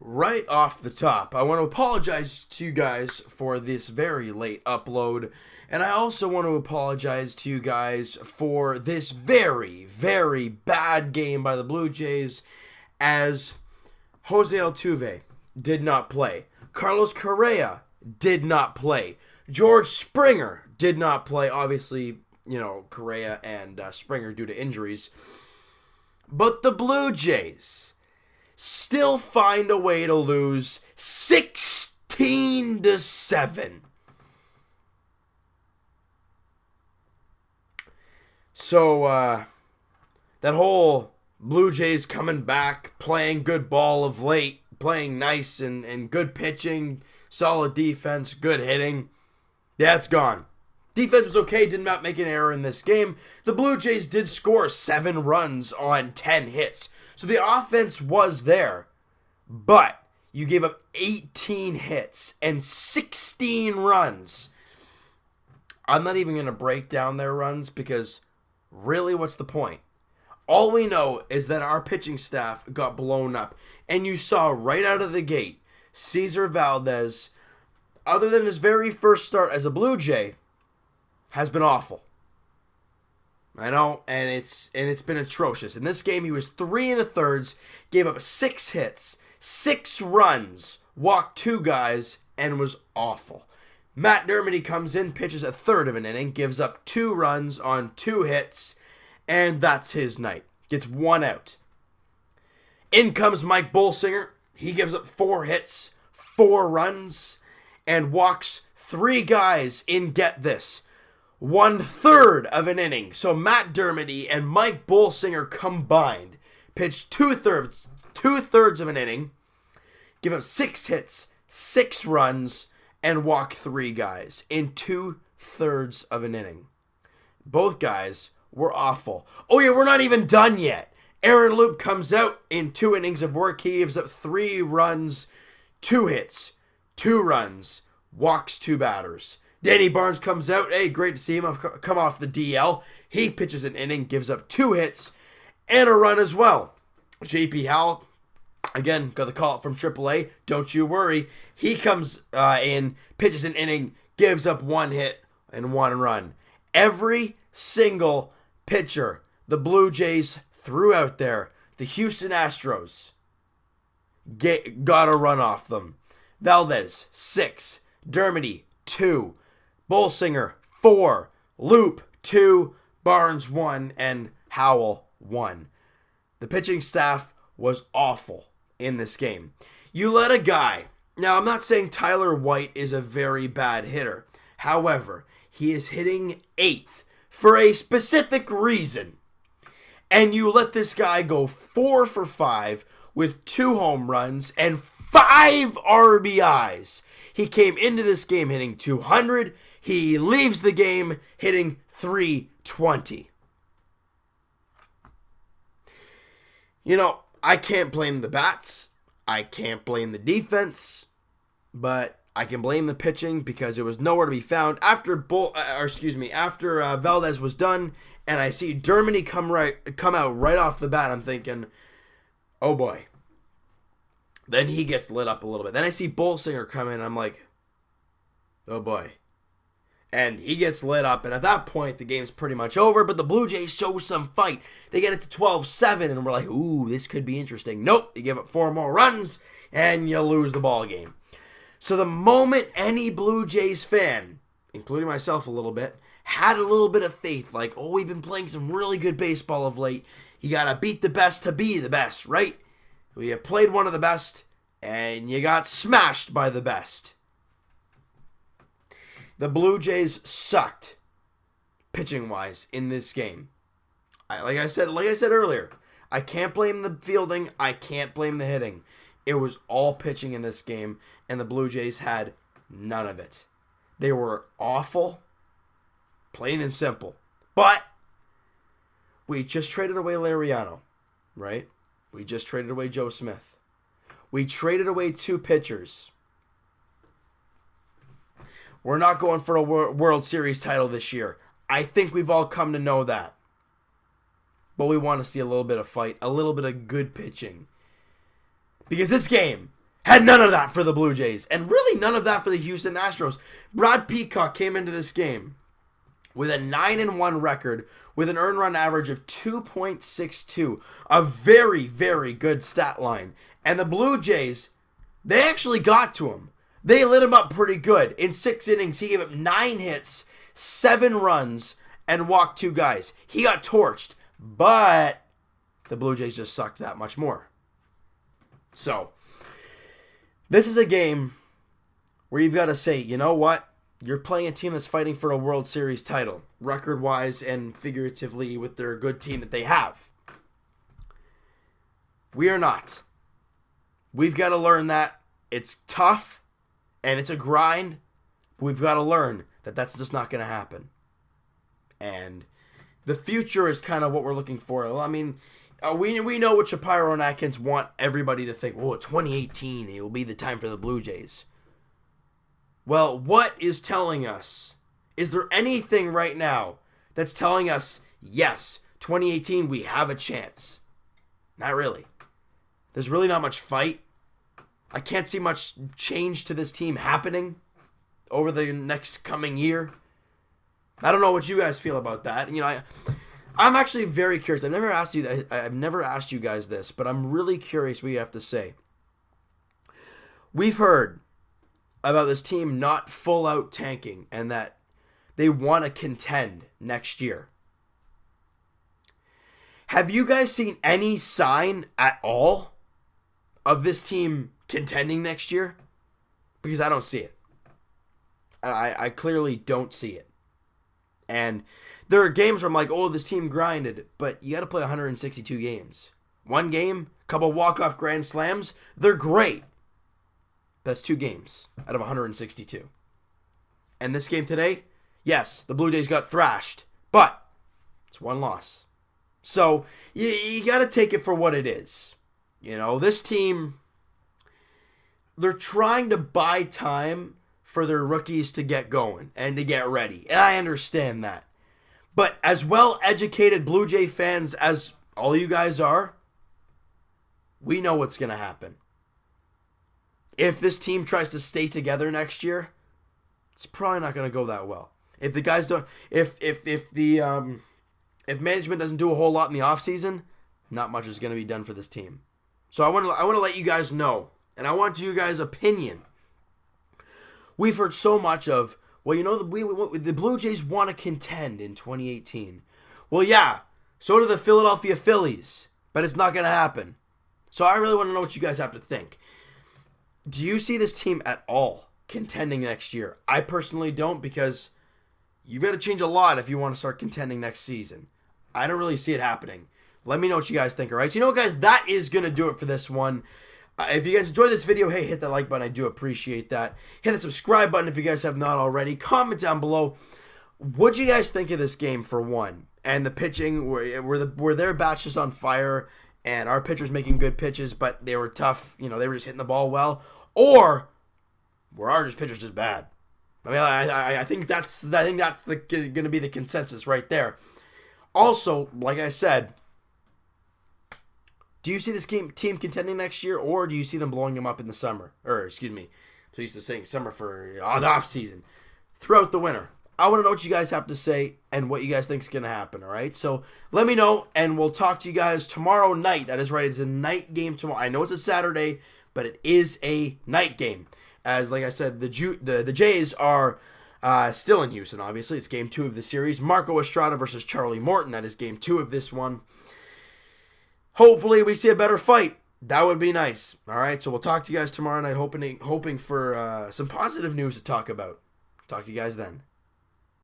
right off the top, I want to apologize to you guys for this very late upload. And I also want to apologize to you guys for this very, very bad game by the Blue Jays, as Jose Altuve did not play. Carlos Correa did not play. George Springer did not play. Obviously, Correa and Springer due to injuries. But the Blue Jays still find a way to lose 16-7. So, that whole Blue Jays coming back, playing good ball of late, playing nice and good pitching, solid defense, good hitting, that's gone. Defense was okay, did not make an error in this game. The Blue Jays did score 7 runs on 10 hits. So the offense was there. But you gave up 18 hits and 16 runs. I'm not even going to break down their runs because really, what's the point? All we know is that our pitching staff got blown up. And you saw right out of the gate, Cesar Valdez, other than his very first start as a Blue Jay, has been awful. I know, and it's been atrocious. In this game, he was 3 1/3, gave up 6 hits, 6 runs, walked 2 guys, and was awful. Matt Dermody comes in, pitches a third of an inning, gives up 2 runs on 2 hits, and that's his night. Gets 1 out. In comes Mike Bolsinger. He gives up 4 hits, 4 runs, and walks 3 guys in, get this, 1/3 of an inning. So Matt Dermody and Mike Bolsinger combined pitched 2/3 of an inning, give up 6 hits, 6 runs, and walk 3 guys in 2/3 of an inning. Both guys were awful. Oh yeah, we're not even done yet. Aaron Loup comes out in 2 innings of work. He gives up 3 runs, 2 hits, 2 runs, walks 2 batters. Danny Barnes comes out. Hey, great to see him come off the DL. He pitches an inning, gives up 2 hits, and a run as well. JP Howell, again, got the call up from AAA. Don't you worry. He comes in, pitches an inning, gives up 1 hit and 1 run. Every single pitcher the Blue Jays threw out there, the Houston Astros, got a run off them. Valdez, 6. Dermody, 2. Bolsinger, 4. Loup, 2. Barnes, 1. And Howell, 1. The pitching staff was awful in this game. You let a guy... Now, I'm not saying Tyler White is a very bad hitter. However, he is hitting 8th for a specific reason. And you let this guy go 4 for 5 with 2 home runs and 5 RBIs. He came into this game hitting 200. He leaves the game hitting 320. I can't blame the bats. I can't blame the defense. But I can blame the pitching because it was nowhere to be found. After Valdez was done, and I see Dermody come out right off the bat, I'm thinking, oh boy. Then he gets lit up a little bit. Then I see Bolsinger come in, and I'm like, oh boy. And he gets lit up, and at that point, the game's pretty much over, but the Blue Jays show some fight. They get it to 12-7, and we're like, ooh, this could be interesting. Nope, you give up 4 more runs, and you lose the ball game. So the moment any Blue Jays fan, including myself a little bit, had a little bit of faith, like, oh, we've been playing some really good baseball of late. You gotta beat the best to be the best, right? Well, you played one of the best, and you got smashed by the best. The Blue Jays sucked, pitching-wise, in this game. Like I said earlier, I can't blame the fielding. I can't blame the hitting. It was all pitching in this game, and the Blue Jays had none of it. They were awful, plain and simple. But we just traded away Lariano, right? We just traded away Joe Smith. We traded away 2 pitchers. We're not going for a World Series title this year. I think we've all come to know that. But we want to see a little bit of fight, a little bit of good pitching. Because this game Had none of that for the Blue Jays, and really none of that for the Houston Astros. Brad Peacock came into this game with a 9-1 record with an earned run average of 2.62. A very, very good stat line. And the Blue Jays, they actually got to him. They lit him up pretty good. In 6 innings, he gave up 9 hits, 7 runs, and walked 2 guys. He got torched, but the Blue Jays just sucked that much more. So, this is a game where you've got to say, you know what? You're playing a team that's fighting for a World Series title, record-wise and figuratively with their good team that they have. We are not. We've got to learn that. It's tough, and it's a grind, but we've got to learn that that's just not going to happen. And the future is kind of what we're looking for. Well, I mean, we know what Shapiro and Atkins want everybody to think, 2018, it will be the time for the Blue Jays. Well, what is telling us? Is there anything right now that's telling us, yes, 2018, we have a chance? Not really. There's really not much fight. I can't see much change to this team happening over the next coming year. I don't know what you guys feel about that. You know, I'm actually very curious. I've never asked you guys this, but I'm really curious what you have to say. We've heard about this team not full out tanking and that they want to contend next year. Have you guys seen any sign at all of this team contending next year? Because I don't see it. I clearly don't see it. And there are games where I'm like, this team grinded, but you got to play 162 games. One game, couple walk-off grand slams, they're great. That's 2 games out of 162. And this game today, yes, the Blue Jays got thrashed, but it's 1 loss. So you got to take it for what it is. You know, this team, they're trying to buy time for their rookies to get going and to get ready. And I understand that. But as well-educated Blue Jay fans as all you guys are, we know what's going to happen. If this team tries to stay together next year, it's probably not going to go that well. If the guys don't, if management doesn't do a whole lot in the offseason, not much is going to be done for this team. So I want to let you guys know, and I want you guys' opinion. We've heard so much of, the Blue Jays want to contend in 2018. Well, yeah, so do the Philadelphia Phillies, but it's not going to happen. So I really want to know what you guys have to think. Do you see this team at all contending next year? I personally don't, because you've got to change a lot if you want to start contending next season. I don't really see it happening. Let me know what you guys think, all right? So, you know what, guys? That is going to do it for this one. If you guys enjoyed this video, hey, hit that like button. I do appreciate that. Hit the subscribe button if you guys have not already. Comment down below. What'd you guys think of this game, for one? And the pitching, were their bats just on fire and our pitchers making good pitches, but they were tough, they were just hitting the ball well? Or were our pitchers just bad? I mean, I think that's going to be the consensus right there. Also, like I said, do you see this team contending next year, or do you see them blowing them up in the summer? Or, excuse me, so used to saying summer for the off season. Throughout the winter. I want to know what you guys have to say and what you guys think is going to happen, all right? So let me know, and we'll talk to you guys tomorrow night. That is right. It's a night game tomorrow. I know it's a Saturday, but it is a night game. As, like I said, the Jays are still in Houston, obviously. It's game 2 of the series. Marco Estrada versus Charlie Morton. That is game 2 of this one. Hopefully we see a better fight. That would be nice. All right, so we'll talk to you guys tomorrow night, hoping for some positive news to talk about. Talk to you guys then.